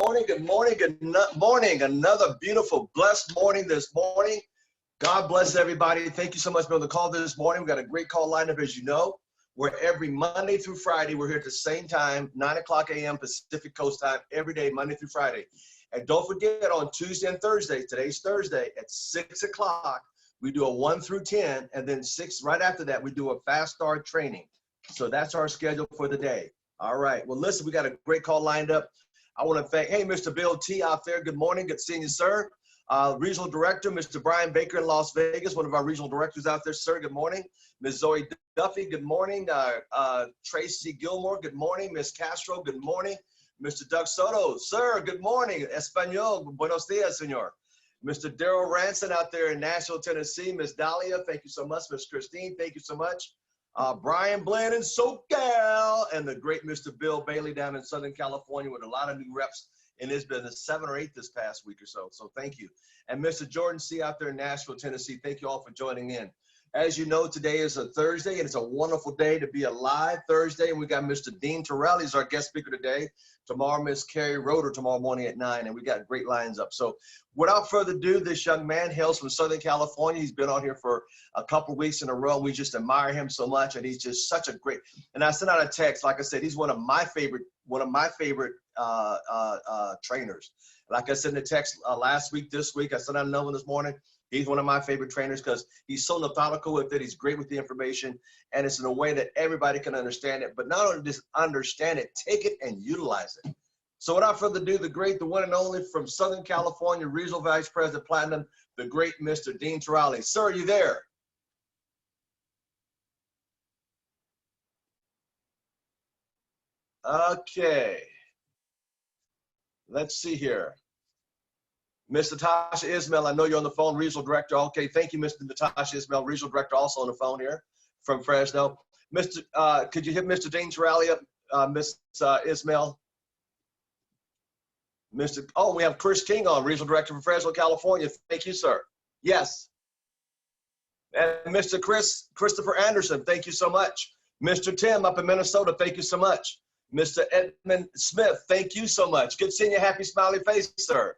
morning, good morning, good morning. Another beautiful, blessed morning this morning. God bless everybody. Thank you so much for being on the call this morning. We've got a great call lineup, as you know. We're every Monday through Friday. We're here at the same time, 9 o'clock a.m. Pacific Coast time, every day, Monday through Friday. And don't forget, on Tuesday and Thursday, today's Thursday, at 6 o'clock, we do a 1 through 10, and then 6, right after that, we do a fast start training. So that's our schedule for the day. All right. Well, listen, we got a great call lined up. I want to thank, hey, Mr. Bill T out there. Good morning. Good seeing you, sir. Regional Director, Mr. Brian Baker in Las Vegas, one of our regional directors out there, sir. Good morning. Ms. Zoe Duffy, good morning. Tracy Gilmore, good morning. Ms. Castro, good morning. Mr. Doug Soto, sir, good morning. Espanol, buenos dias, senor. Mr. Daryl Ranson out there in Nashville, Tennessee. Ms. Dahlia, thank you so much. Ms. Christine, thank you so much. Brian Bland in SoCal, and the great Mr. Bill Bailey down in Southern California with a lot of new reps in his business, 7 or 8 this past week or so. So thank you. And Mr. Jordan C out there in Nashville, Tennessee, thank you all for joining in. As you know, today is a Thursday, and it's a wonderful day to be alive. Thursday, and we got Mr. Dean Tarrolly as our guest speaker today. Tomorrow, Miss Carrie Roeder tomorrow morning at 9, and we got great lines up. So without further ado, this young man hails from Southern California. He's been on here for a couple of weeks in a row. We just admire him so much, and he's just such a great. And I sent out a text, like I said, he's one of my favorite trainers. Like I said in the text last week, this week, I sent out another one this morning. He's one of my favorite trainers because he's so methodical with it. He's great with the information, and it's in a way that everybody can understand it. But not only just understand it, take it and utilize it. So without further ado, the great, the one and only from Southern California, Regional Vice President Platinum, the great Mr. Dean Tarrolly. Sir, are you there? Okay. Let's see here. Ms. Natasha Ismail, I know you're on the phone, Regional Director. Okay, thank you, Mr. Natasha Ismail, Regional Director, also on the phone here from Fresno. Could you hit Mr. Dean Tarrolly up, Ms. Ismail? We have Chris King on, Regional Director from Fresno, California. Thank you, sir. Yes. And Mr. Christopher Anderson, thank you so much. Mr. Tim up in Minnesota, thank you so much. Mr. Edmund Smith, thank you so much. Good seeing your happy, smiley face, sir.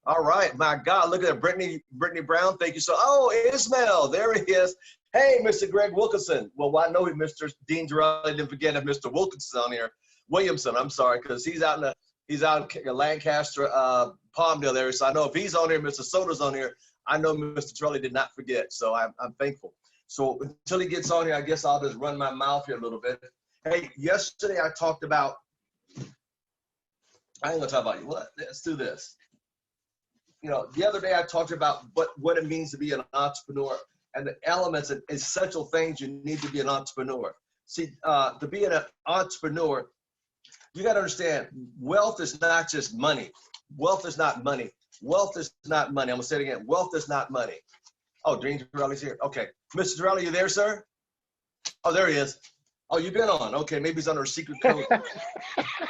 All right, my God, look at that. Brittany Brown, thank you so. Oh, Ismail, there he is. Hey, Mr. Greg Wilkinson. Well, I know Mr. Dean Tarrolly didn't forget if Mr. Wilkinson on here. Williamson, I'm sorry, because he's out in Lancaster, Palmdale area. So I know if he's on here, Mr. Soto's on here. I know Mr. Tarrolly did not forget, so I'm thankful. So until he gets on here, I guess I'll just run my mouth here a little bit. Hey, yesterday I talked about. I ain't gonna talk about you. Let's do this. You know, the other day I talked about what it means to be an entrepreneur and the elements and essential things you need to be an entrepreneur. See, to be an entrepreneur, you got to understand, wealth is not just money. Wealth is not money. Wealth is not money. I'm going to say it again. Wealth is not money. Oh, Dean Tarrolly's here. Okay. Mr. Tarrolly, you there, sir? Oh, there he is. Oh, you've been on. Okay, maybe he's under a secret code.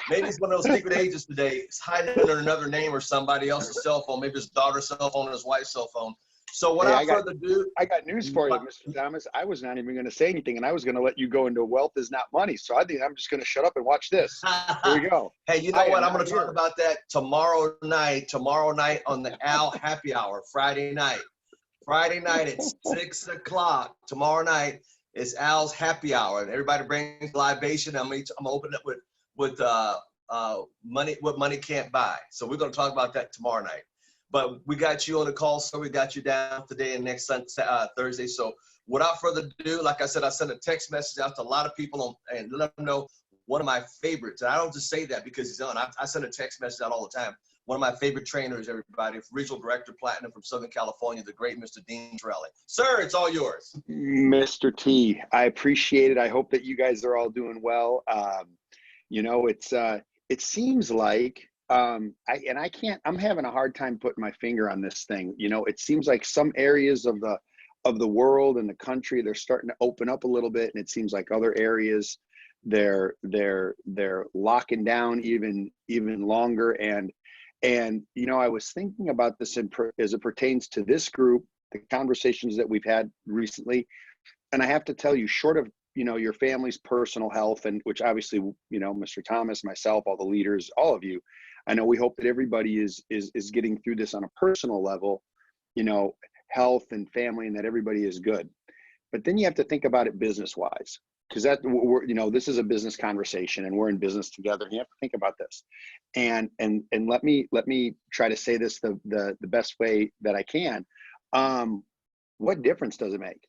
Maybe he's one of those secret agents today. He's hiding under another name or somebody else's cell phone, maybe his daughter's cell phone or his wife's cell phone. So without further ado, I got news for you, Mr. Thomas. I was not even going to say anything, and I was going to let you go into wealth is not money. So I think I'm just going to shut up and watch this. Here we go. Hey, you know what? I'm going to talk about that tomorrow night on the Al Happy Hour, Friday night. Friday night at 6 o'clock, tomorrow night. It's Al's Happy Hour, and everybody brings libation. I'm gonna open it with money, what money can't buy. So we're gonna talk about that tomorrow night. But we got you on the call, so we got you down today and next Thursday. So without further ado, like I said, I sent a text message out to a lot of people and let them know one of my favorites. And I don't just say that because he's on. I send a text message out all the time. One of my favorite trainers, everybody, Regional Director Platinum from Southern California, the great Mr. Dean Tarrolly. Sir, it's all yours. Mr. T, I appreciate it. I hope that you guys are all doing well. You know, it seems like, I'm having a hard time putting my finger on this thing. You know, it seems like some areas of the world and the country, they're starting to open up a little bit. And it seems like other areas, they're locking down even longer. And, you know, I was thinking about this as it pertains to this group, the conversations that we've had recently. And I have to tell you, short of, you know, your family's personal health, and which obviously, you know, Mr. Thomas, myself, all the leaders, all of you, I know we hope that everybody is getting through this on a personal level, you know, health and family, and that everybody is good. But then you have to think about it business wise, because you know, this is a business conversation and we're in business together. And you have to think about this. And let me try to say this the best way that I can. What difference does it make?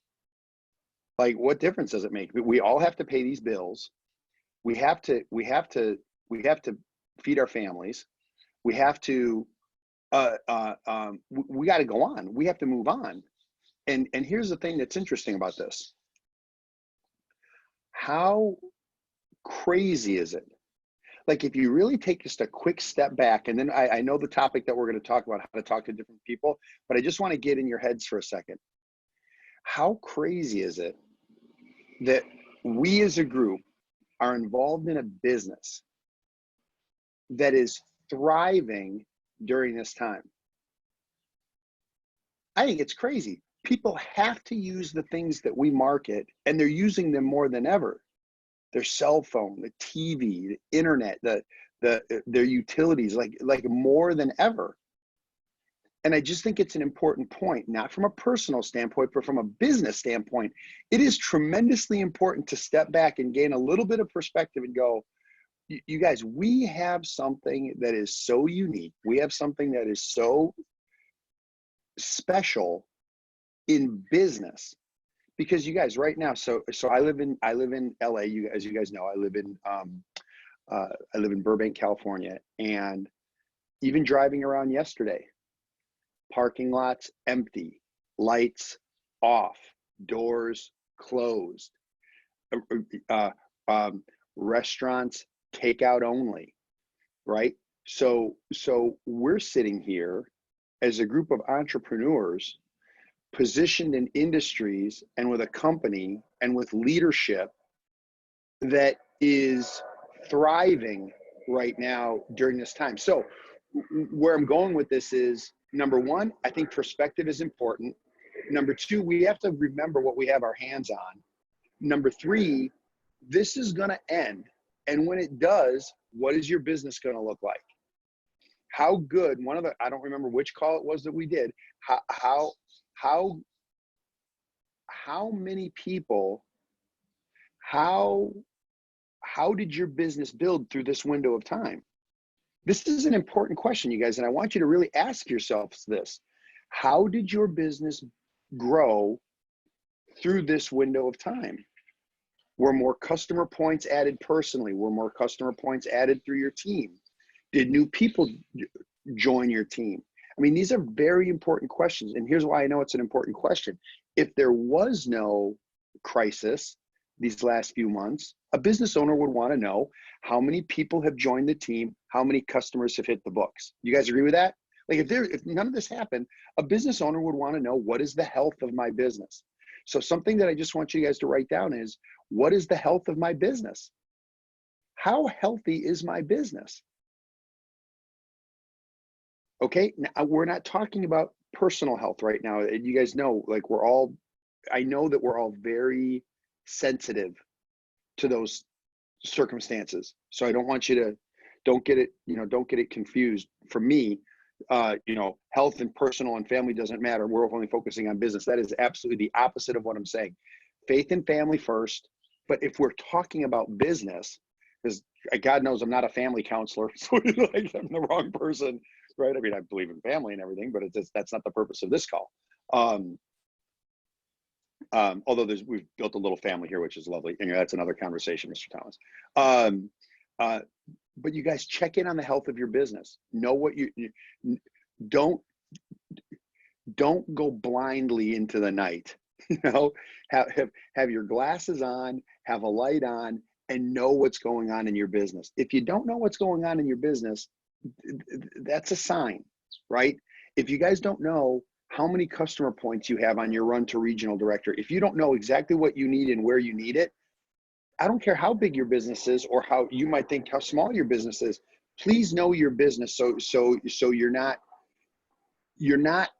Like, what difference does it make? We all have to pay these bills. We have to feed our families. We have to we got to go on. We have to move on. And here's the thing that's interesting about this. How crazy is it? Like, if you really take just a quick step back, and then I know the topic that we're going to talk about, how to talk to different people, but I just want to get in your heads for a second. How crazy is it that we as a group are involved in a business that is thriving during this time? I think it's crazy. People have to use the things that we market, and they're using them more than ever. Their cell phone, the TV, the internet, their utilities, like more than ever. And I just think it's an important point, not from a personal standpoint, but from a business standpoint. It is tremendously important to step back and gain a little bit of perspective and go, you guys, we have something that is so unique. We have something that is so special in business, because you guys right now, so I live in LA. As you guys know, I live in Burbank, California, and even driving around yesterday, parking lots empty, lights off, doors closed, restaurants takeout only, right? So we're sitting here as a group of entrepreneurs positioned in industries and with a company and with leadership that is thriving right now during this time. So where I'm going with this is, number one, I think perspective is important. Number two, we have to remember what we have our hands on. Number three, this is going to end. And when it does, what is your business going to look like? How good, I don't remember which call it was that we did, how many people, how did your business build through this window of time? This is an important question, you guys, and I want you to really ask yourselves this. How did your business grow through this window of time? Were more customer points added personally? Were more customer points added through your team? Did new people join your team? I mean, these are very important questions. And here's why I know it's an important question. If there was no crisis these last few months, a business owner would want to know how many people have joined the team, how many customers have hit the books. You guys agree with that? Like, if none of this happened, a business owner would want to know, what is the health of my business? So something that I just want you guys to write down is, what is the health of my business? How healthy is my business? Okay, now, we're not talking about personal health right now. You guys know, like, I know that we're all very sensitive to those circumstances. So I don't want you to, don't get it confused. For me, health and personal and family doesn't matter. We're only focusing on business. That is absolutely the opposite of what I'm saying. Faith and family first. But if we're talking about business, because God knows I'm not a family counselor, so like, I'm the wrong person, right? I mean, I believe in family and everything, but that's not the purpose of this call. Although we've built a little family here, which is lovely. And that's another conversation, Mr. Thomas. But you guys, check in on the health of your business. Know what you don't go blindly into the night. Have your glasses on, have a light on, and know what's going on in your business. If you don't know what's going on in your business, that's a sign, right? If you guys don't know how many customer points you have on your run to regional director, if you don't know exactly what you need and where you need it, I don't care how big your business is or how you might think how small your business is. Please know your business so you're not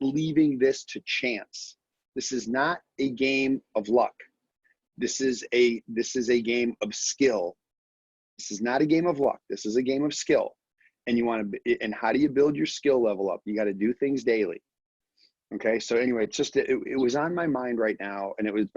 leaving this to chance. This is not a game of luck. This is a game of skill. This is not a game of luck. This is a game of skill. and you want to, and how do you build your skill level up? You got to do things daily. Okay. So anyway, it's just, it was on my mind right now, and it's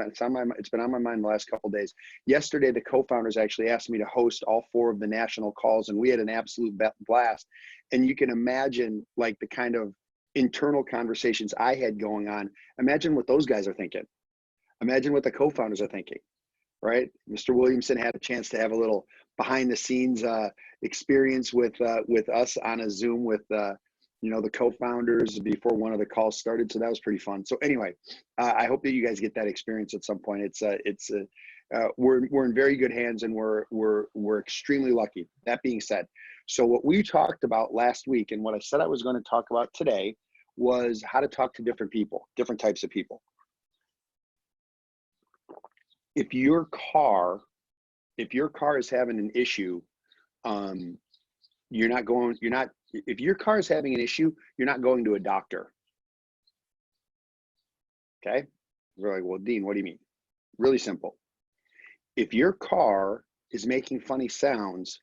been on my mind the last couple of days. Yesterday, the co-founders actually asked me to host all 4 of the national calls, and we had an absolute blast. And you can imagine like the kind of internal conversations I had going on. Imagine what those guys are thinking. Imagine what the co-founders are thinking, right? Mr. Williamson had a chance to have a little behind the scenes experience with us on a Zoom with the co-founders before one of the calls started. So that was pretty fun. So anyway, I hope that you guys get that experience at some point. We're in very good hands, and we're extremely lucky. That being said, so what we talked about last week, and what I said I was going to talk about today, was how to talk to different people, different types of people. If your car is having an issue, if your car is having an issue, you're not going to a doctor. Okay. We're like, well, Dean, what do you mean? Really simple. If your car is making funny sounds,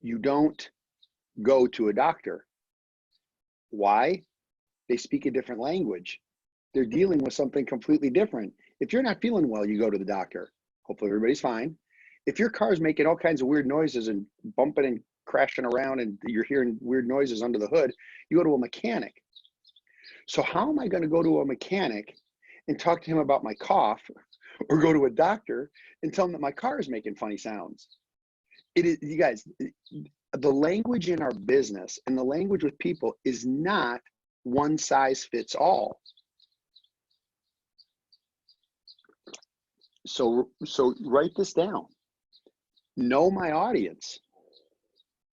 you don't go to a doctor. Why? They speak a different language. They're dealing with something completely different. If you're not feeling well, you go to the doctor. Hopefully everybody's fine. If your car is making all kinds of weird noises and bumping and crashing around and you're hearing weird noises under the hood, you go to a mechanic. So how am I going to go to a mechanic and talk to him about my cough, or go to a doctor and tell him that my car is making funny sounds? It is, you guys, the language in our business and the language with people is not one size fits all. So write this down. Know my audience.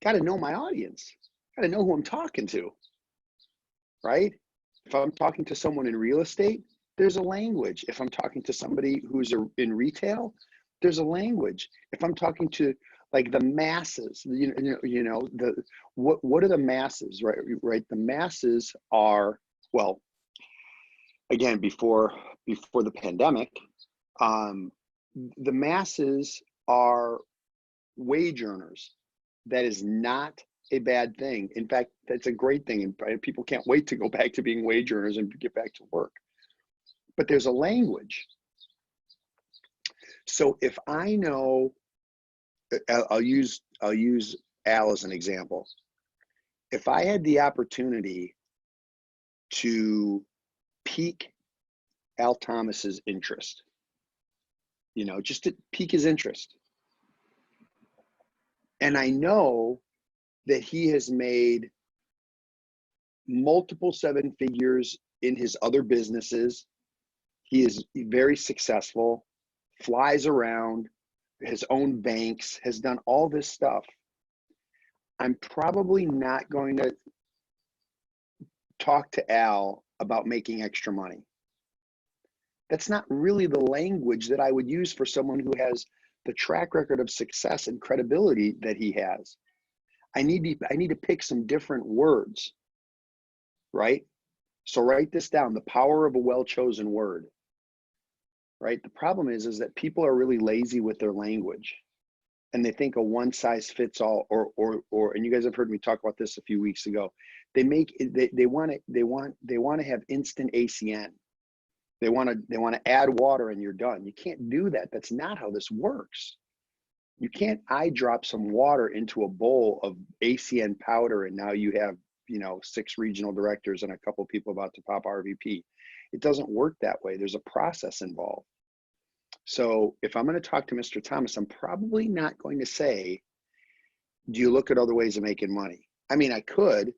Got to know my audience. Got to know who I'm talking to, right? If I'm talking to someone in real estate, there's a language. If I'm talking to somebody who's in retail, there's a language. If I'm talking to like the masses, what are the masses, right? Right. The masses are, well, again, before the pandemic, the masses are wage earners. That is not a bad thing. In fact, that's a great thing. And people can't wait to go back to being wage earners and get back to work. But there's a language. So if I know, I'll use Al as an example. If I had the opportunity to pique Al Thomas's interest, just to pique his interest, and I know that he has made multiple 7 figures in his other businesses. He is very successful, flies around, his own banks, has done all this stuff. I'm probably not going to talk to Al about making extra money. That's not really the language that I would use for someone who has the track record of success and credibility that he has. I need to pick some different words, right? So write this down, the power of a well-chosen word, right? The problem is that people are really lazy with their language, and they think a one size fits all, or and you guys have heard me talk about this a few weeks ago. They want to have instant ACN. They want to add water and you're done. You can't do that. That's not how this works. You can't eye drop some water into a bowl of ACN powder and now you have 6 regional directors and a couple people about to pop RVP. It doesn't work that way. There's a process involved. So if I'm going to talk to Mr. Thomas, I'm probably not going to say, do you look at other ways of making money? I mean, I could,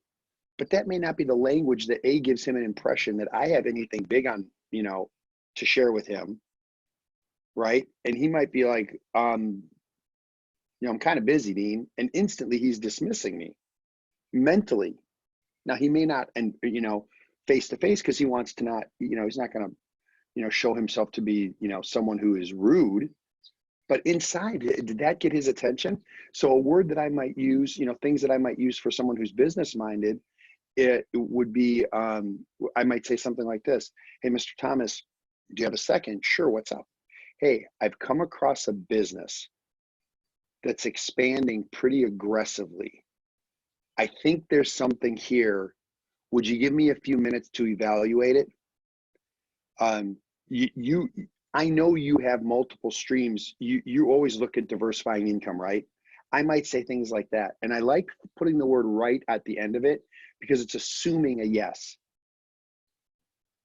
but that may not be the language that gives him an impression that I have anything big on, to share with him, right? And he might be like, I'm kind of busy, Dean, and instantly he's dismissing me mentally. Now he may not, and face to face, because he wants to not, he's not going to, show himself to be, someone who is rude. But inside, did that get his attention? So a word that I might use, things that I might use for someone who's business minded, it would be, I might say something like this. Hey, Mr. Thomas, do you have a second? Sure, what's up? Hey, I've come across a business that's expanding pretty aggressively. I think there's something here. Would you give me a few minutes to evaluate it? I know you have multiple streams. You always look at diversifying income, right? I might say things like that. And I like putting the word right at the end of it because it's assuming a yes.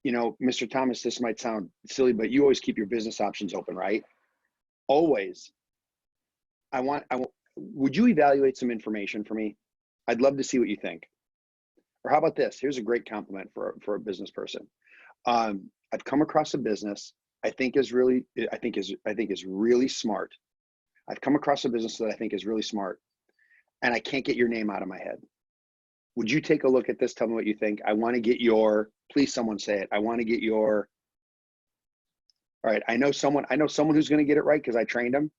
You know, Mr. Thomas, this might sound silly, but you always keep your business options open, right? Always. Would you evaluate some information for me? I'd love to see what you think. Or how about this? Here's a great compliment for a business person. I've come across a business I think is really smart. I've come across a business that I think is really smart, and I can't get your name out of my head. Would you take a look at this? Tell me what you think. I want to get your, please someone say it. I want to get your, all right. I know someone who's going to get it right because I trained him.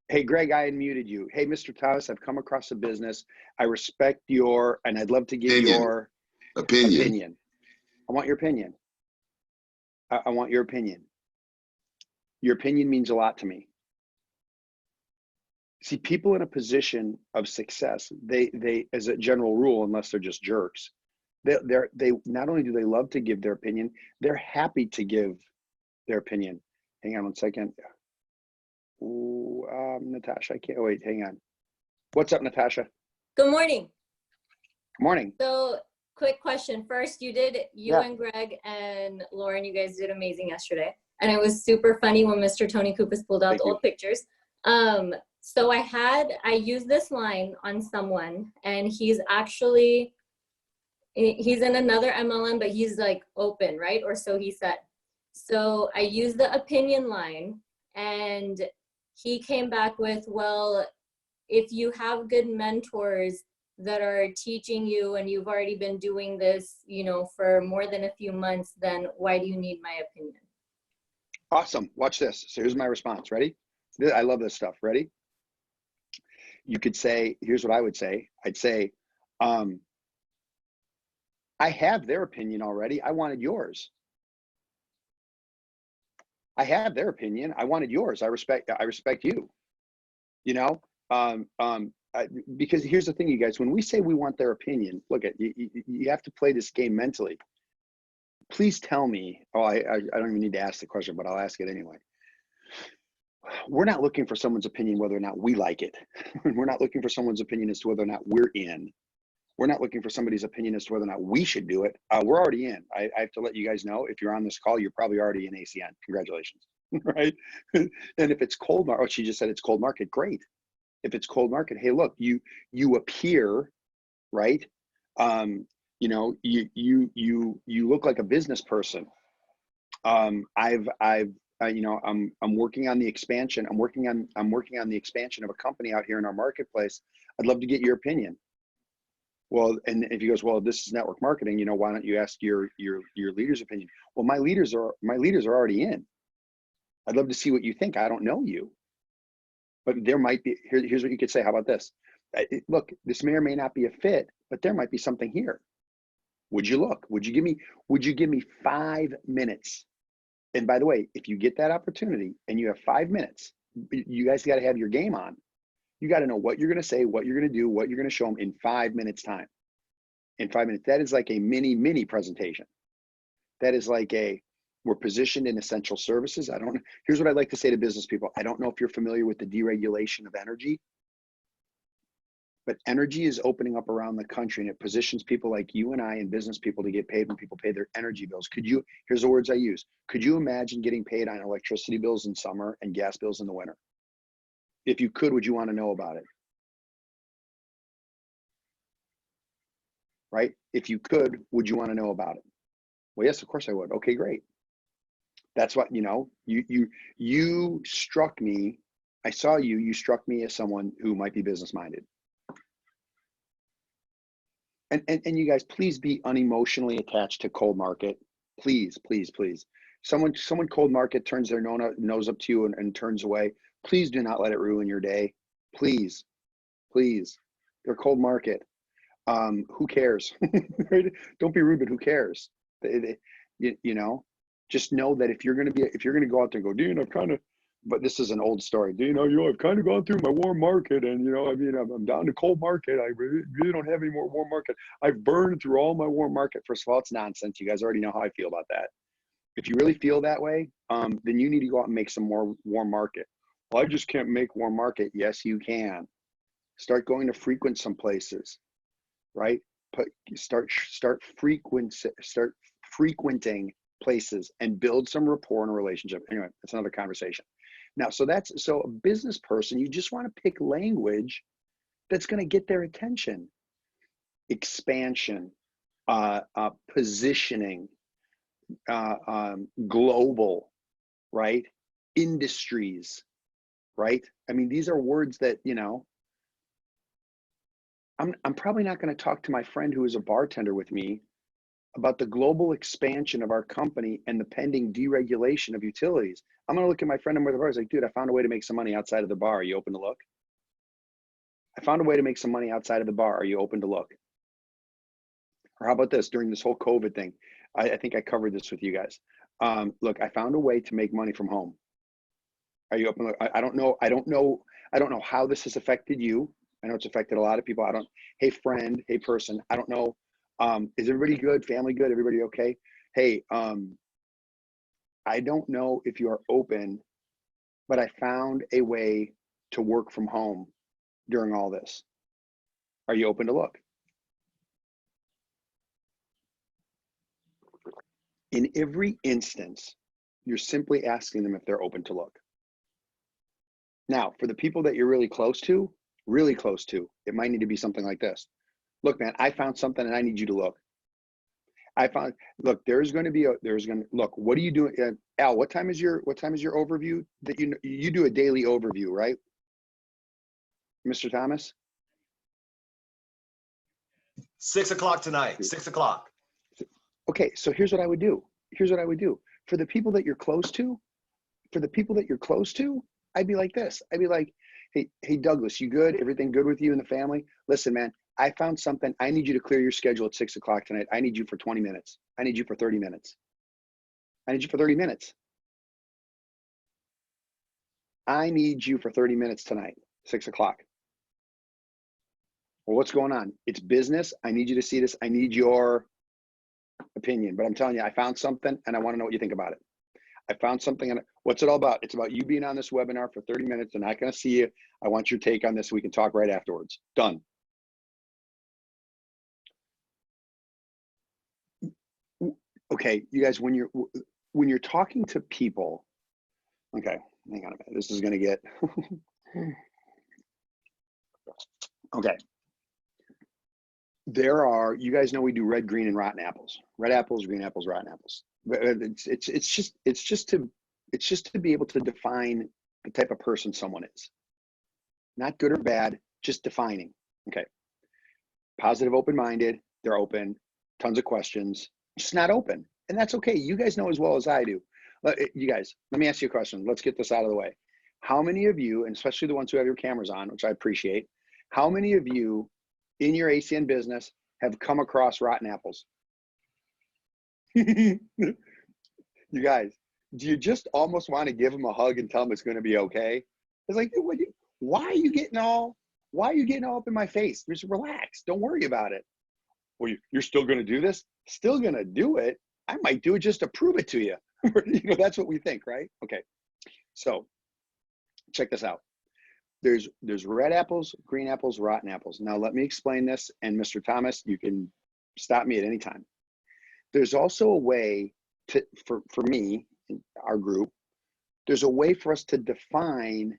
Hey, Greg, I unmuted you. Hey, Mr. Thomas, I've come across a business. I respect your, and I'd love to get your opinion. I want your opinion. I want your opinion. Your opinion means a lot to me. See, people in a position of success, they as a general rule, unless they're just jerks, they not only do they love to give their opinion, they're happy to give their opinion. Hang on 1 second. Ooh, Natasha, I can't wait. Hang on. What's up, Natasha? Good morning. Good morning. So, quick question. First, and Greg and Lauren, you guys did amazing yesterday. And it was super funny when Mr. Tony Kupas pulled out the old pictures. So I used this line on someone, and he's in another MLM, but he's like open, right? Or so he said. So I used the opinion line, and he came back with, well, if you have good mentors that are teaching you and you've already been doing this, for more than a few months, then why do you need my opinion? Awesome. Watch this. So here's my response. Ready? I love this stuff. Ready? You could say, here's what I would say. I'd say, I have their opinion already. I wanted yours. I have their opinion. I wanted yours. I respect you, because here's the thing, you guys, when we say we want their opinion, look at you have to play this game mentally. Please tell me, I don't even need to ask the question, but I'll ask it anyway. We're not looking for someone's opinion whether or not we like it. We're not looking for someone's opinion as to whether or not we're in. We're not looking for somebody's opinion as to whether or not we should do it. We're already in. I have to let you guys know, if you're on this call, you're probably already in ACN. Congratulations, right? And if it's cold market, she just said it's cold market, great. If it's cold market, hey, look, you appear, right? You look like a business person. I'm working on the expansion. I'm working on the expansion of a company out here in our marketplace. I'd love to get your opinion. Well, and if he goes, well, this is network marketing, why don't you ask your leader's opinion? Well, my leaders are already in. I'd love to see what you think. I don't know you, but there might be, here's what you could say. How about this? Look, this may or may not be a fit, but there might be something here. Would you look? Would you give me 5 minutes? And by the way, if you get that opportunity and you have 5 minutes, you guys got to have your game on. You got to know what you're going to say, what you're going to do, what you're going to show them in 5 minutes time. In 5 minutes, that is like a mini presentation. That is like we're positioned in essential services. Here's what I'd like to say to business people. I don't know if you're familiar with the deregulation of energy, but energy is opening up around the country, and it positions people like you and I and business people to get paid when people pay their energy bills. Here's the words I use. Could you imagine getting paid on electricity bills in summer and gas bills in the winter? If you could, would you want to know about it? Right? If you could, would you want to know about it? Well, yes, of course I would. Okay, great. That's what, you struck me. I saw you struck me as someone who might be business minded. And you guys, please be unemotionally attached to cold market. Please, please, please. Someone cold market turns their nose up to you and turns away. Please do not let it ruin your day. Please, please. They're cold market. Who cares? Don't be rude, but who cares? Just know that if you're gonna go out there and go, Dean, I've kind of but this is an old story. Do you know, I've kind of gone through my warm market, and I'm down to cold market. I really don't have any more warm market. I've burned through all my warm market. First of all, it's nonsense. You guys already know how I feel about that. If you really feel that way, then you need to go out and make some more warm market. Well, I just can't make warm market. Yes, you can. Start going to frequent some places, right? Start frequenting places and build some rapport and a relationship. Anyway, that's another conversation. Now, so a business person, you just want to pick language that's going to get their attention. Expansion, positioning, global, right? Industries, right? I mean, these are words that, I'm probably not going to talk to my friend who is a bartender with me about the global expansion of our company and the pending deregulation of utilities. I'm going to look at my friend with the bar. He's like, dude, I found a way to make some money outside of the bar. Are you open to look? I found a way to make some money outside of the bar. Are you open to look? Or how about this? During this whole COVID thing, I think I covered this with you guys. Look, I found a way to make money from home. Are you open? I don't know how this has affected you. I know it's affected a lot of people. Hey friend, hey person, I don't know. Is everybody good? Family good? Everybody okay? Hey, I don't know if you are open, but I found a way to work from home during all this. Are you open to look? In every instance, you're simply asking them if they're open to look. Now, for the people that you're really close to, it might need to be something like this. Look, man, I found something and I need you to look. Look, look, what are you doing? Al, what time is your overview that you do a daily overview, right? Mr. Thomas? 6 o'clock tonight, 6 o'clock. Okay, so here's what I would do. For the people that you're close to, I'd be like this. I'd be like, hey, Douglas, you good? Everything good with you and the family? Listen, man, I found something. I need you to clear your schedule at 6 o'clock tonight. I need you for 20 minutes. I need you for 30 minutes. I need you for 30 minutes. I need you for 30 minutes tonight, 6 o'clock. Well, what's going on? It's business. I need you to see this. I need your opinion. But I'm telling you, I found something and I want to know what you think about it. I found something, and what's it all about? It's about you being on this webinar for 30 minutes. I'm not going to see you. I want your take on this. We can talk right afterwards. Done. Okay, you guys, when you're talking to people, okay, hang on a minute. This is going to get okay. You guys know we do red, green, and rotten apples. Red apples, green apples, rotten apples. It's just to be able to define the type of person someone is. Not good or bad, just defining. Okay. Positive, open-minded, they're open, tons of questions, just not open. And that's okay. You guys know as well as I do. You guys, let me ask you a question. Let's get this out of the way. How many of you, and especially the ones who have your cameras on, which I appreciate, how many of you in your ACN business have come across rotten apples? You guys, do you just almost want to give them a hug and tell them it's going to be okay? It's like, why are you getting all up in my face? Just relax. Don't worry about it. Well, you're still going to do this? Still going to do it? I might do it just to prove it to you. That's what we think, right? Okay. So check this out. There's red apples, green apples, rotten apples. Now let me explain this, and Mr. Thomas, you can stop me at any time. There's also a way for me, our group, there's a way for us to define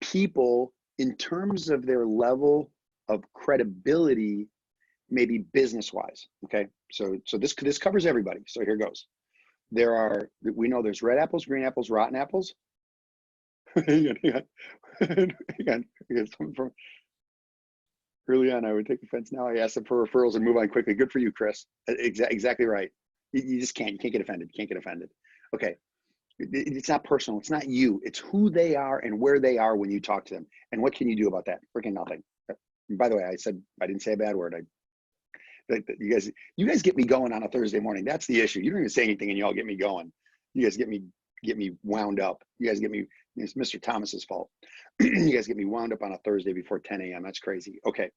people in terms of their level of credibility, maybe business-wise. Okay, so this covers everybody. So here goes. We know there's red apples, green apples, rotten apples. Hang on. From early on, I would take offense. Now I ask them for referrals and move on quickly. Good for you, Chris. Exactly right. You just can't. You can't get offended. You can't get offended. Okay. It's not personal. It's not you. It's who they are and where they are when you talk to them. And what can you do about that? Freaking nothing. By the way, I didn't say a bad word. You guys get me going on a Thursday morning. That's the issue. You don't even say anything and you all get me going. You guys get me wound up. You guys get me It's Mr. Thomas's fault. You guys get me wound up on a Thursday before 10 a.m. That's crazy. Okay.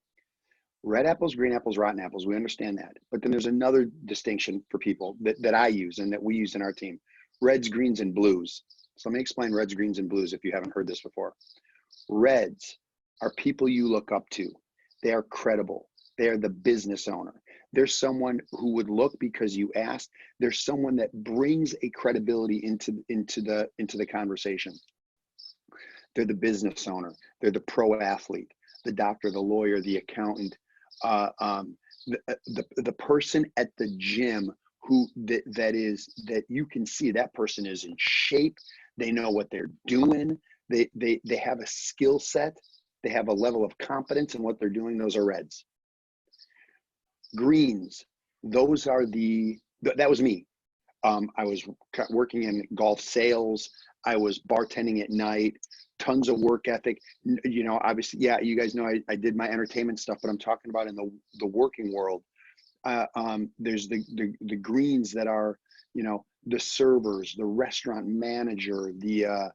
Red apples, green apples, rotten apples. We understand that. But then there's another distinction for people that I use and that we use in our team. Reds, greens, and blues. So let me explain reds, greens, and blues if you haven't heard this before. Reds are people you look up to. They are credible. They are the business owner. There's someone who would look because you asked. There's someone that brings a credibility into the conversation. They're the business owner. They're the pro athlete, the doctor, the lawyer, the accountant, the person at the gym that you can see that person is in shape. They know what they're doing. They have a skill set. They have a level of confidence in what they're doing. Those are reds. Greens, those are that was me. I was working in golf sales. I was bartending at night, tons of work ethic. You know, obviously, yeah, you guys know I did my entertainment stuff, but I'm talking about in the working world. There's the greens that are, you know, the servers, the restaurant manager, the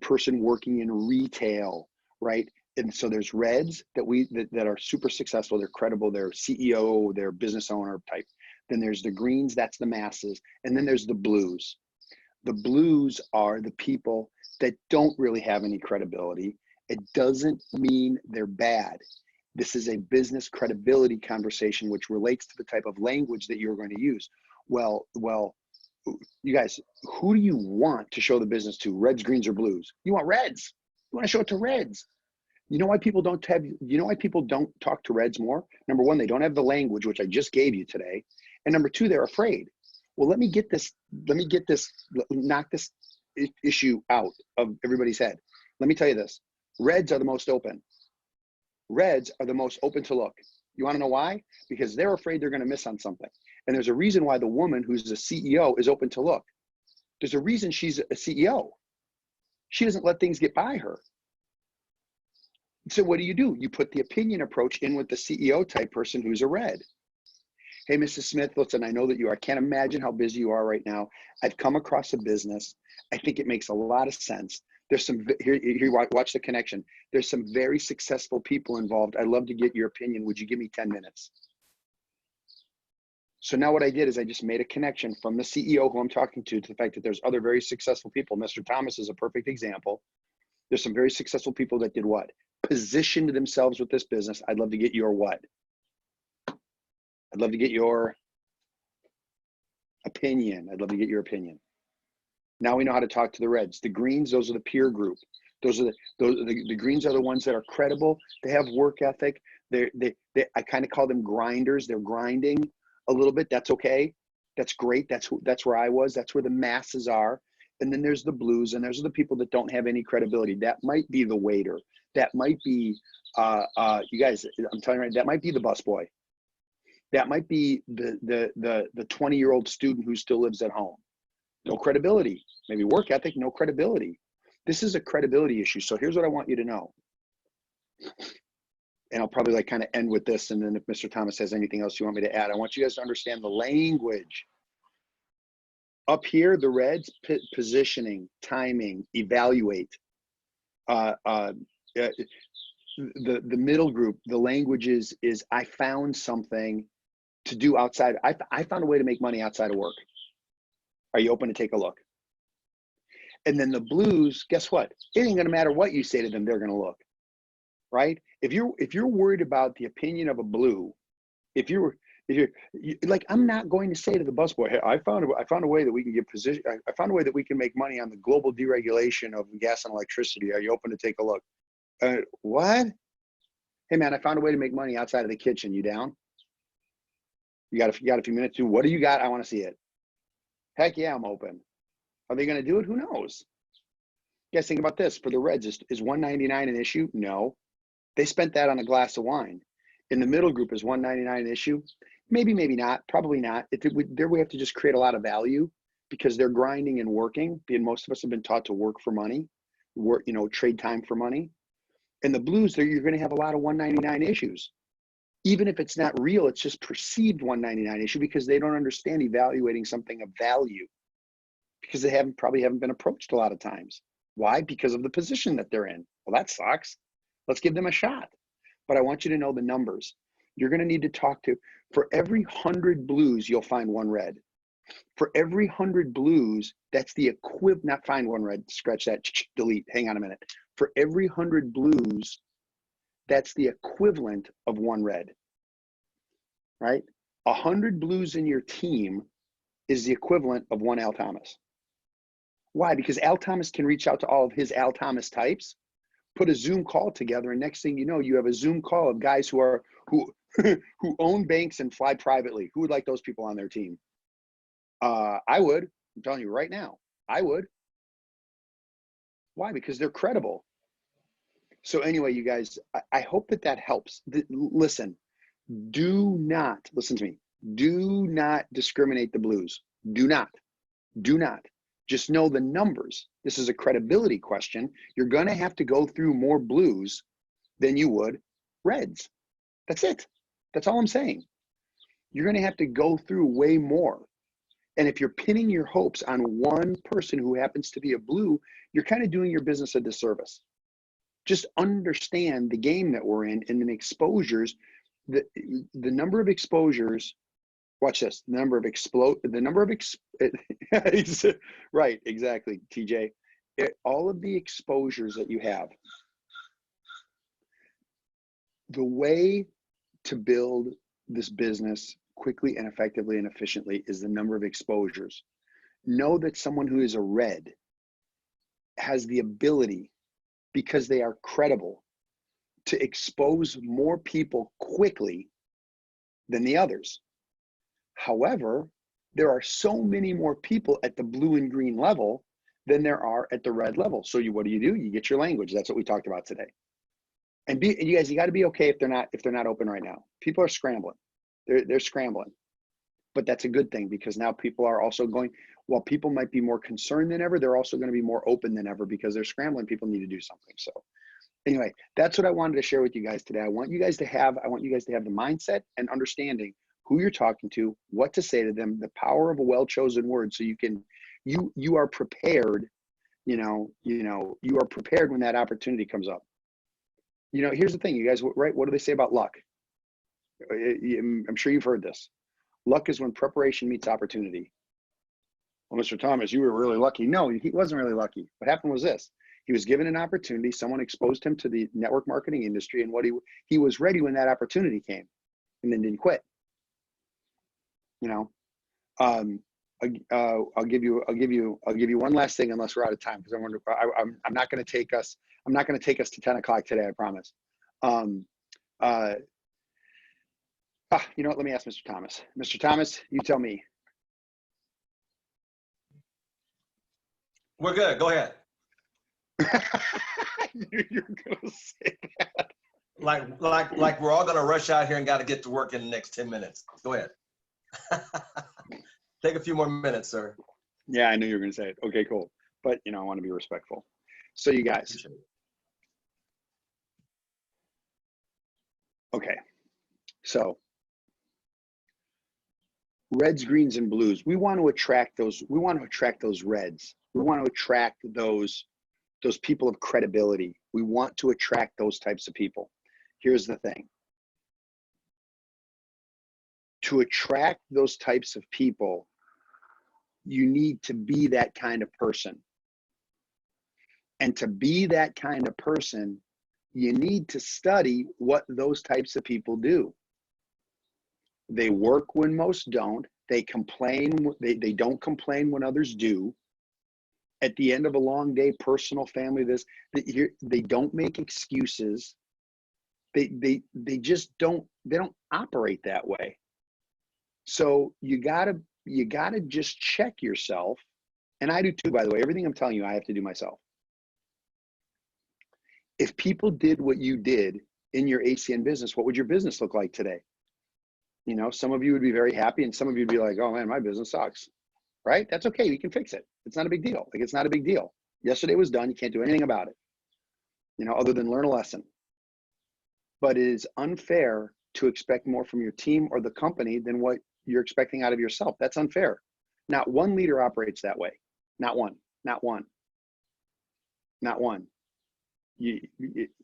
person working in retail, right? And so there's reds that are super successful. They're credible. They're CEO, they're business owner type. Then there's the greens, that's the masses. And then there's the blues. The blues are the people that don't really have any credibility. It doesn't mean they're bad. This is a business credibility conversation, which relates to the type of language that you're going to use. Well, you guys, who do you want to show the business to? Reds, greens, or blues? You want reds. You want to show it to reds. You know why people don't talk to reds more? Number one, they don't have the language, which I just gave you today. And number two, they're afraid. Well, knock this issue out of everybody's head. Let me tell you this. Reds are the most open. Reds are the most open to look. You want to know why? Because they're afraid they're going to miss on something. And there's a reason why the woman who's a CEO is open to look. There's a reason she's a CEO. She doesn't let things get by her. So what do? You put the opinion approach in with the CEO type person who's a red. Hey, Mrs. Smith, listen, I know that I can't imagine how busy you are right now. I've come across a business. I think it makes a lot of sense. There's some, here, watch the connection. There's some very successful people involved. I'd love to get your opinion. Would you give me 10 minutes? So now what I did is I just made a connection from the CEO who I'm talking to the fact that there's other very successful people. Mr. Thomas is a perfect example. There's some very successful people that did what? Positioned themselves with this business. I'd love to get your what? I'd love to get your opinion. I'd love to get your opinion. Now we know how to talk to the reds. The greens, those are the peer group. The greens are the ones that are credible. They have work ethic. I kind of call them grinders. They're grinding a little bit. That's okay. That's great. That's where I was. That's where the masses are. And then there's the blues, and those are the people that don't have any credibility. That might be the waiter. That might be, you guys, I'm telling you right, that might be the busboy. That might be the 20-year-old student who still lives at home. No credibility, maybe work ethic, no credibility. This is a credibility issue. So here's what I want you to know. And I'll probably kind of end with this. And then if Mr. Thomas has anything else you want me to add, I want you guys to understand the language. Up here, the reds, positioning, timing, evaluate. The middle group, the language is I found something to do outside. I found a way to make money outside of work. Are you open to take a look? And then the blues, guess what? It ain't gonna matter what you say to them, they're gonna look, right? If you're worried about the opinion of a blue, if you're like, I'm not going to say to the busboy, hey, I found a way that we can get position. I found a way that we can make money on the global deregulation of gas and electricity. Are you open to take a look? What? Hey man, I found a way to make money outside of the kitchen. You down? You got a few minutes to, what do you got? I want to see it. Heck yeah, I'm open. Are they going to do it? Who knows? You guys think about this. For the Reds, is $1.99 an issue? No. They spent that on a glass of wine. In the middle group, is $1.99 an issue? Maybe, maybe not. Probably not. There we have to just create a lot of value because they're grinding and working. And most of us have been taught to work for money, trade time for money. In the blues, you're going to have a lot of $1.99 issues. Even if it's not real, it's just perceived $1.99 issue because they don't understand evaluating something of value because they probably haven't been approached a lot of times. Why? Because of the position that they're in. Well, that sucks. Let's give them a shot. But I want you to know the numbers. You're going to need to talk to, for every 100 blues, you'll find one red. For every 100 blues, that's the equivalent, not find one red, scratch that, delete, hang on a minute. For every 100 blues, that's the equivalent of one red, right? 100 blues in your team is the equivalent of one Al Thomas. Why? Because Al Thomas can reach out to all of his Al Thomas types, put a Zoom call together, and next thing you know, you have a Zoom call of guys who who own banks and fly privately. Who would like those people on their team? I would. I'm telling you right now, I would. Why? Because they're credible. So anyway, you guys, I hope that helps. Listen, do not, listen to me, do not discriminate the blues. Do not. Just know the numbers. This is a credibility question. You're going to have to go through more blues than you would reds. That's it. That's all I'm saying. You're going to have to go through way more. And if you're pinning your hopes on one person who happens to be a blue, you're kind of doing your business a disservice. Just understand the game that we're in, and then exposures, the number of exposures. Watch this. Right, exactly, TJ. All of the exposures that you have. The way to build this business quickly and effectively and efficiently is the number of exposures. Know that someone who is a red has the ability, because they are credible, to expose more people quickly than the others. However, there are so many more people at the blue and green level than there are at the red level. So what do? You get your language. That's what we talked about today. And you guys, you got to be okay if they're not open right now. People are scrambling. They're scrambling. But that's a good thing, because now people are also going, while people might be more concerned than ever, they're also going to be more open than ever, because they're scrambling. People need to do something. So anyway, that's what I wanted to share with you guys today. I want you guys to have the mindset and understanding who you're talking to, what to say to them, the power of a well-chosen word, so you are prepared, you are prepared when that opportunity comes up. Here's the thing, you guys, right? What do they say about luck? I'm sure you've heard this. Luck is when preparation meets opportunity. Well, Mr. Thomas, you were really lucky. No, he wasn't really lucky. What happened was this. He was given an opportunity. Someone exposed him to the network marketing industry, and he was ready when that opportunity came, and then didn't quit. I'll give you one last thing, unless we're out of time, because I'm not going to take us to 10 o'clock today, I promise. You know what? Let me ask Mr. Thomas. Mr. Thomas, you tell me. We're good. Go ahead. I knew you were going to say that. Like we're all going to rush out here and got to get to work in the next 10 minutes. Go ahead. Take a few more minutes, sir. Yeah, I knew you were going to say it. Okay, cool. But, I want to be respectful. So you guys. Okay. So reds, greens, and blues. We want to attract those. We want to attract those reds. We want to attract those people of credibility. We want to attract those types of people. Here's the thing. To attract those types of people, you need to be that kind of person. And to be that kind of person, you need to study what those types of people do. They work when most don't. They complain. They don't complain when others do. At the end of a long day, personal, family, they don't make excuses. They just don't. They don't operate that way. So you gotta just check yourself, and I do too, by the way. Everything I'm telling you, I have to do myself. If people did what you did in your ACN business, what would your business look like today? Some of you would be very happy, and some of you would be like, oh man, my business sucks, right? That's okay, you can fix it. It's not a big deal. It's not a big deal. Yesterday was done, you can't do anything about it, other than learn a lesson. But it is unfair to expect more from your team or the company than what you're expecting out of yourself. That's unfair. Not one leader operates that way. Not one. Not one.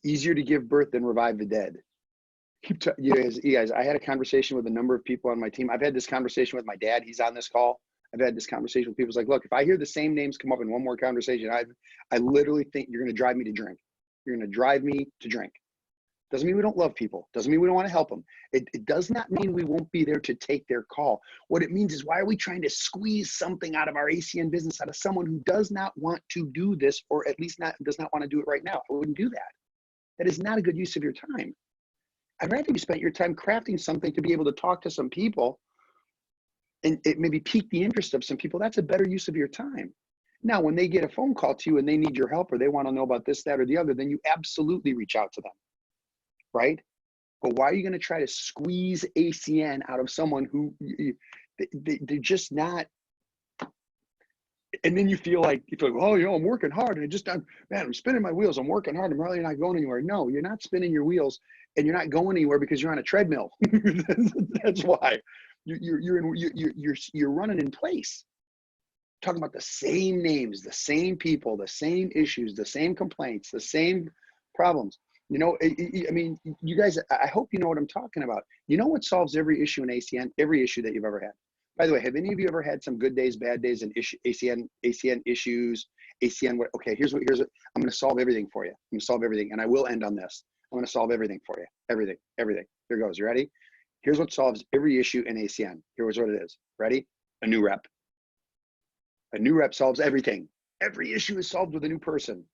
Easier to give birth than revive the dead. You guys, I had a conversation with a number of people on my team. I've had this conversation with my dad. He's on this call. I've had this conversation with people. It's like, look, if I hear the same names come up in one more conversation, I literally think you're going to drive me to drink. You're going to drive me to drink. Doesn't mean we don't love people. Doesn't mean we don't want to help them. It does not mean we won't be there to take their call. What it means is, why are we trying to squeeze something out of our ACN business out of someone who does not want to do this, or at least does not want to do it right now? I wouldn't do that. That is not a good use of your time. I'd rather you spent your time crafting something to be able to talk to some people and it maybe pique the interest of some people. That's a better use of your time. Now, when they get a phone call to you and they need your help, or they want to know about this, that, or the other, then you absolutely reach out to them, right? But why are you going to try to squeeze ACN out of someone who they're just not? And then you feel like, oh, I'm working hard. I'm spinning my wheels. I'm working hard. I'm really not going anywhere. No, you're not spinning your wheels, and you're not going anywhere because you're on a treadmill. That's why you're running in place. Talking about the same names, the same people, the same issues, the same complaints, the same problems. I mean, you guys, I hope you know what I'm talking about. You know what solves every issue in ACN, every issue that you've ever had? By the way, have any of you ever had some good days, bad days, and ACN issues? Okay, here's what I'm going to solve everything for you. I'm going to solve everything, and I will end on this. I'm going to solve everything for you. Everything. Here goes. You ready? Here's what solves every issue in ACN. Here's what it is. Ready? A new rep. A new rep solves everything. Every issue is solved with a new person.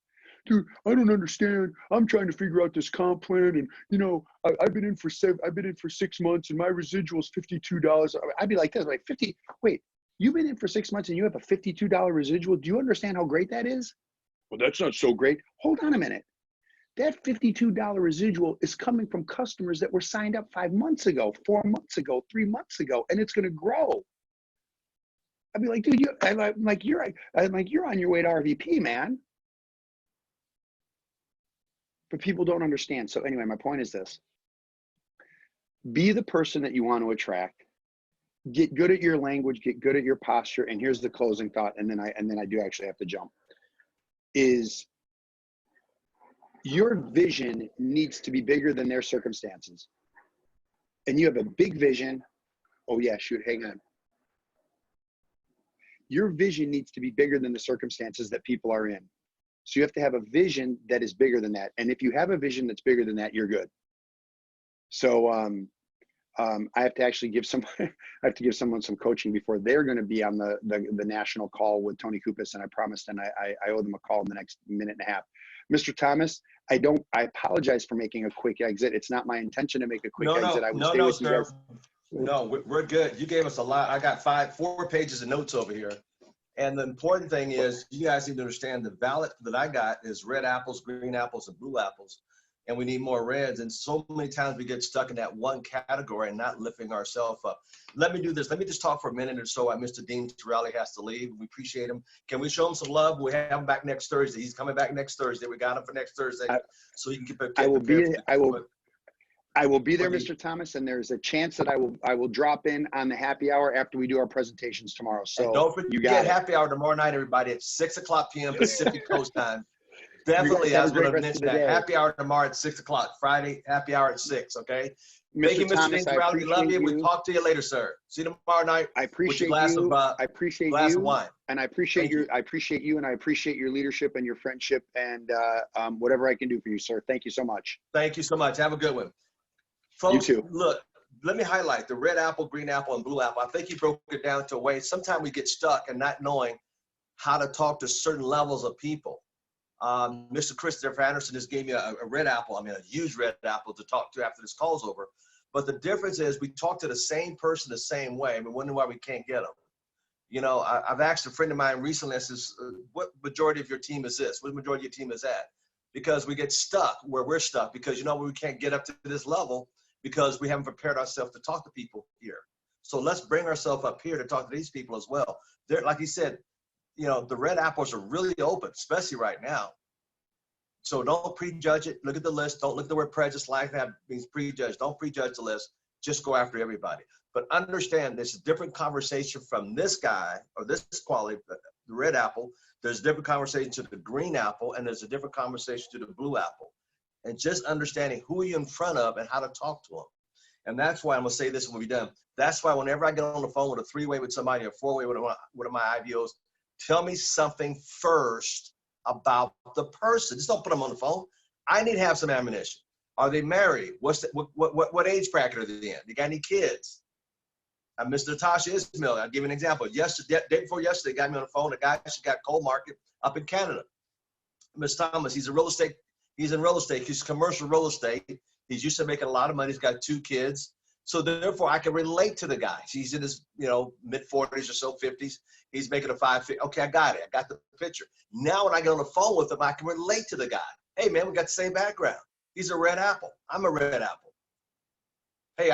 Dude, I don't understand. I'm trying to figure out this comp plan, and I've been in for 6 months, and my residual is $52. I'd be like this, like 50. Wait, you've been in for 6 months and you have a $52 residual? Do you understand how great that is? Well, that's not so great. Hold on a minute. That $52 residual is coming from customers that were signed up 5 months ago, 4 months ago, 3 months ago, and it's going to grow. I'd be like, dude, you're on your way to RVP, man. But people don't understand. So anyway, my point is this: be the person that you want to attract. Get good at your language. Get good at your posture. And here's the closing thought. And then I do actually have to jump. Is your vision needs to be bigger than their circumstances. And you have a big vision. Oh yeah, shoot, hang on. Your vision needs to be bigger than the circumstances that people are in. So you have to have a vision that is bigger than that. And if you have a vision that's bigger than that, you're good. So I have to actually give someone some coaching before they're going to be on the national call with Tony Kupas, and I promised, and I owe them a call in the next minute and a half. Mr. Thomas, I apologize for making a quick exit. It's not my intention to make a quick exit. I would stay with you guys. No, we're good. You gave us a lot. I got 4 pages of notes over here. And the important thing is, you guys need to understand the ballot that I got is red apples, green apples, and blue apples. And we need more reds. And so many times we get stuck in that one category and not lifting ourselves up. Let me do this. Let me just talk for a minute or so. Mr. Dean Tarrolly has to leave. We appreciate him. Can we show him some love? We have him back next Thursday. He's coming back next Thursday. We got him for next Thursday. So he can get I will be there, Mr. Thomas, and there's a chance that I will drop in on the happy hour after we do our presentations tomorrow. So and don't forget happy hour tomorrow night, everybody, at 6:00 p.m. Pacific Coast time. Definitely, I was going to mention that. Happy hour tomorrow at 6:00. Friday, happy hour at 6. Okay. Thank you, Mr. Dean Tarrolly. We love you. We'll talk to you later, sir. See you tomorrow night. I appreciate you. I appreciate glass of wine. And I appreciate you. I appreciate you, and I appreciate your leadership and your friendship, and whatever I can do for you, sir. Thank you so much. Thank you so much. Have a good one. Folks, you too. Look, let me highlight the red apple, green apple, and blue apple. I think you broke it down to a way. Sometimes we get stuck in not knowing how to talk to certain levels of people. Mr. Christopher Anderson just gave me a red apple, a huge red apple to talk to after this call's over. But the difference is we talk to the same person the same way, and we wonder why we can't get them. I've asked a friend of mine recently, I says, what majority of your team is this? What majority of your team is that? Because we get stuck where we're stuck because, we can't get up to this level because we haven't prepared ourselves to talk to people here. So let's bring ourselves up here to talk to these people as well. They're, like he said, the red apples are really open, especially right now. So don't prejudge it. Look at the list. Don't look at the word prejudice like that means prejudge. Don't prejudge the list. Just go after everybody. But understand this is a different conversation from this guy or this quality, the red apple, There's a different conversation to the green apple, and there's a different conversation to the blue apple. And just understanding who you're in front of and how to talk to them. And that's why I'm gonna say this when we're done. That's why whenever I get on the phone with a three-way with somebody, or four-way with one of my IBOs, tell me something first about the person. Just don't put them on the phone. I need to have some ammunition. Are they married? What age bracket are they in? They got any kids? Miss Natasha Ismail, I'll give you an example. Yesterday, day before yesterday, got me on the phone. A guy, she got coal market up in Canada. Miss Thomas, he's in real estate. He's commercial real estate. He's used to making a lot of money. He's got 2 kids. So therefore, I can relate to the guy. He's in his, mid-40s or so, 50s. He's making a 550. Okay, I got it. I got the picture. Now when I get on the phone with him, I can relate to the guy. Hey, man, we got the same background. He's a red apple. I'm a red apple. Hey,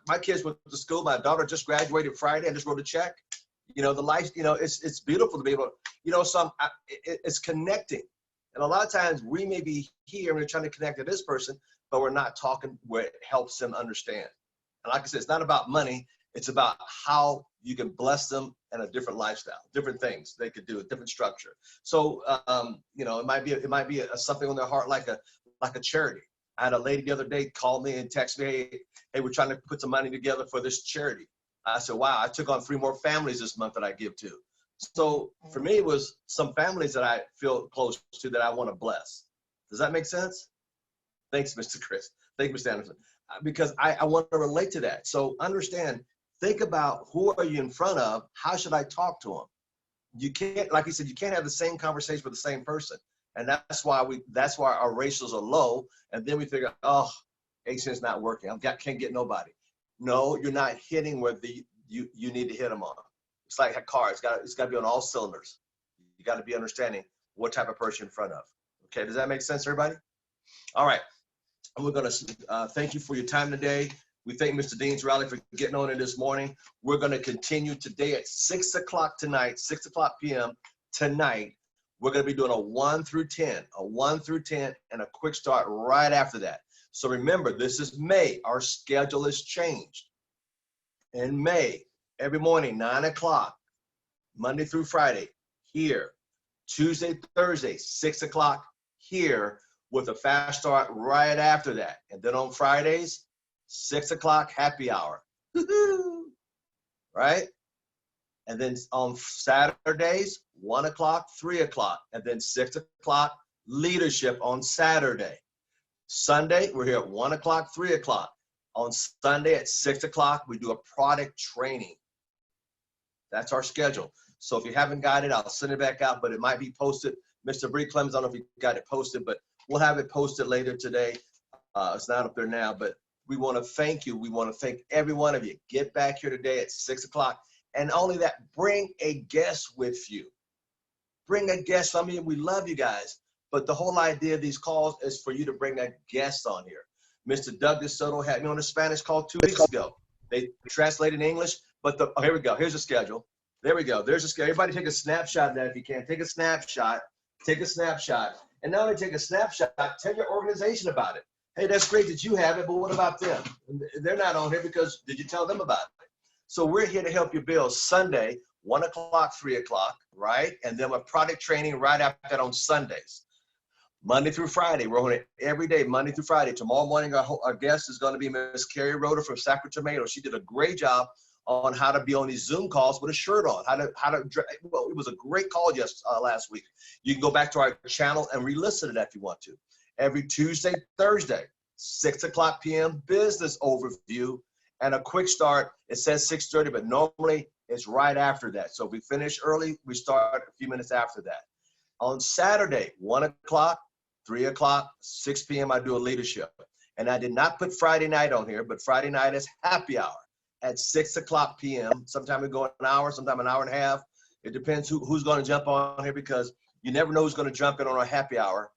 my kids went to school. My daughter just graduated Friday. I just wrote a check. The life, it's beautiful to be able to, it's connecting. And a lot of times we may be here and we're trying to connect to this person, but we're not talking where it helps them understand. And like I said, it's not about money. It's about how you can bless them in a different lifestyle, different things they could do, a different structure. So, it might be something on their heart, like a charity. I had a lady the other day call me and text me, hey, we're trying to put some money together for this charity. I said, wow, I took on 3 more families this month that I give to. So for me, it was some families that I feel close to that I want to bless. Does that make sense? Thanks, Mr. Chris. Thank you, Mr. Anderson. Because I want to relate to that. So understand, think about who are you in front of? How should I talk to them? You can't, like you said, you can't have the same conversation with the same person. And that's why our ratios are low. And then we figure, oh, HN's not working. Can't get nobody. No, you're not hitting where you need to hit them on. It's like a car. It's got to be on all cylinders. You got to be understanding what type of person you're in front of. Okay, does that make sense, everybody? All right. And we're going to thank you for your time today. We thank Mr. Dean's Rally for getting on it this morning. We're going to continue today at 6 o'clock tonight, 6 o'clock p.m. tonight. We're going to be doing a 1 through 10, and a quick start right after that. So remember, this is May. Our schedule has changed. In May, every morning, 9 o'clock, Monday through Friday, here. Tuesday, Thursday, 6 o'clock, here, with a fast start right after that. And then on Fridays, 6 o'clock, happy hour. Right? And then on Saturdays, 1 o'clock, 3 o'clock, and then 6 o'clock, leadership on Saturday. Sunday, we're here at 1 o'clock, 3 o'clock. On Sunday at 6 o'clock, we do a product training. That's our schedule. So if you haven't got it, I'll send it back out, but it might be posted. Mr. Bree Clemens, I don't know if you got it posted, but we'll have it posted later today. It's not up there now, but we want to thank you. We want to thank every one of you. Get back here today at 6 o'clock. And only that, bring a guest with you. Bring a guest. I mean, we love you guys, but the whole idea of these calls is for you to bring a guest on here. Mr. Douglas Soto had me on a Spanish call 2 weeks ago. They translated in English, but here we go. Here's a schedule. There we go. There's a schedule. Everybody take a snapshot of that if you can. Take a snapshot. Take a snapshot. And not only take a snapshot, tell your organization about it. Hey, that's great that you have it, but what about them? They're not on here because did you tell them about it? So we're here to help you build Sunday, 1 o'clock, 3 o'clock, right? And then a product training right after that on Sundays. Monday through Friday, we're on it every day, Monday through Friday. Tomorrow morning, our guest is going to be Miss Carrie Roeder from Sacramento. She did a great job on how to be on these Zoom calls with a shirt on. Well, it was a great call last week. You can go back to our channel and re-listen to that if you want to. Every Tuesday, Thursday, 6 o'clock p.m. business overview and a quick start. It says 6:30, but normally it's right after that. So if we finish early, we start a few minutes after that. On Saturday, 1 o'clock, 3 o'clock, 6 p.m., I do a leadership. And I did not put Friday night on here, but Friday night is happy hour at 6 o'clock p.m. Sometimes we go an hour, sometimes an hour and a half. It depends who's going to jump on here because you never know who's going to jump in on our happy hour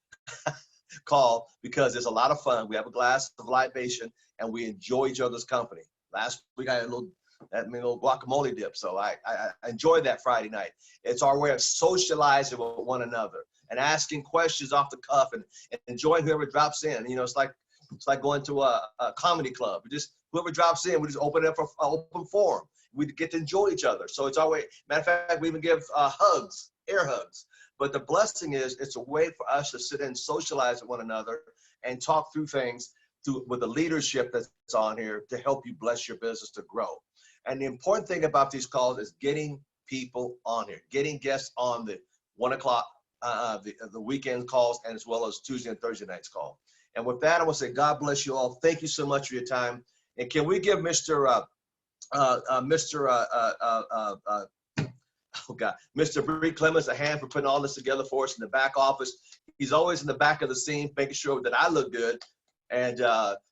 call because it's a lot of fun. We have a glass of libation and we enjoy each other's company. Last week I had a little guacamole dip, so I enjoyed that Friday night. It's our way of socializing with one another and asking questions off the cuff and enjoying whoever drops in. It's like going to a comedy club. whoever drops in, we just open it up for open forum. We get to enjoy each other. So it's always, matter of fact, we even give hugs, air hugs. But the blessing is it's a way for us to sit and socialize with one another and talk through things with the leadership that's on here to help you bless your business to grow. And the important thing about these calls is getting people on here, getting guests on the 1 o'clock, the weekend calls, and as well as Tuesday and Thursday nights call. And with that, I want to say, God bless you all. Thank you so much for your time. And can we give Mr. Bree Clemens a hand for putting all this together for us in the back office. He's always in the back of the scene, making sure that I look good. And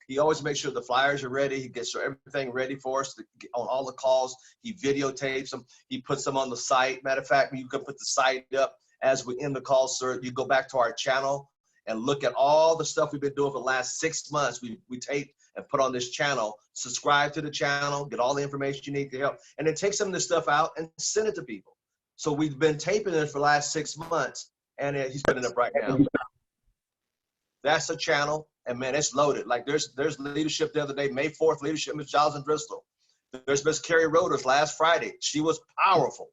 he always makes sure the flyers are ready. He gets everything ready for us on all the calls. He videotapes them. He puts them on the site. Matter of fact, you can put the site up as we end the call, sir. You go back to our channel and look at all the stuff we've been doing for the last 6 months. We taped and put on this channel. Subscribe to the channel, get all the information you need to help, and then take some of this stuff out and send it to people. So we've been taping it for the last 6 months, and he's putting it up right now. That's a channel, and man, it's loaded. Like there's leadership the other day, May 4th, leadership, Ms. Giles and Bristol. There's Miss Carrie Roders last Friday. She was powerful.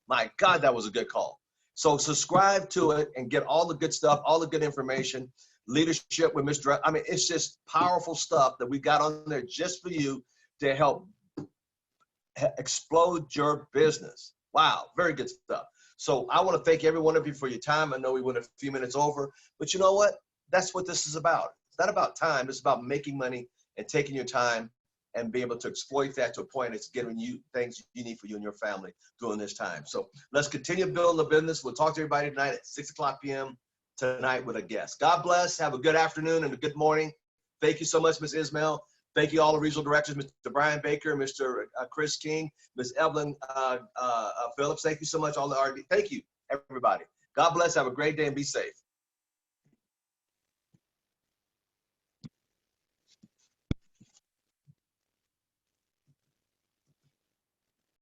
My God, that was a good call. So subscribe to it and get all the good stuff, all the good information. Leadership with Mr. I mean, it's just powerful stuff that we got on there just for you to help explode your business. Wow, very good stuff. So I want to thank every one of you for your time. I know we went a few minutes over, but you know what? That's what this is about. It's not about time. It's about making money and taking your time and be able to exploit that to a point that's giving you things you need for you and your family during this time. So let's continue building the business. We'll talk to everybody tonight at 6 o'clock p.m. tonight with a guest. God bless. Have a good afternoon and a good morning. Thank you so much, Ms. Ismail. Thank you all the regional directors, Mr. Brian Baker, Mr. Chris King, Ms. Evelyn Phillips. Thank you so much, all the RD. Thank you, everybody. God bless. Have a great day and be safe.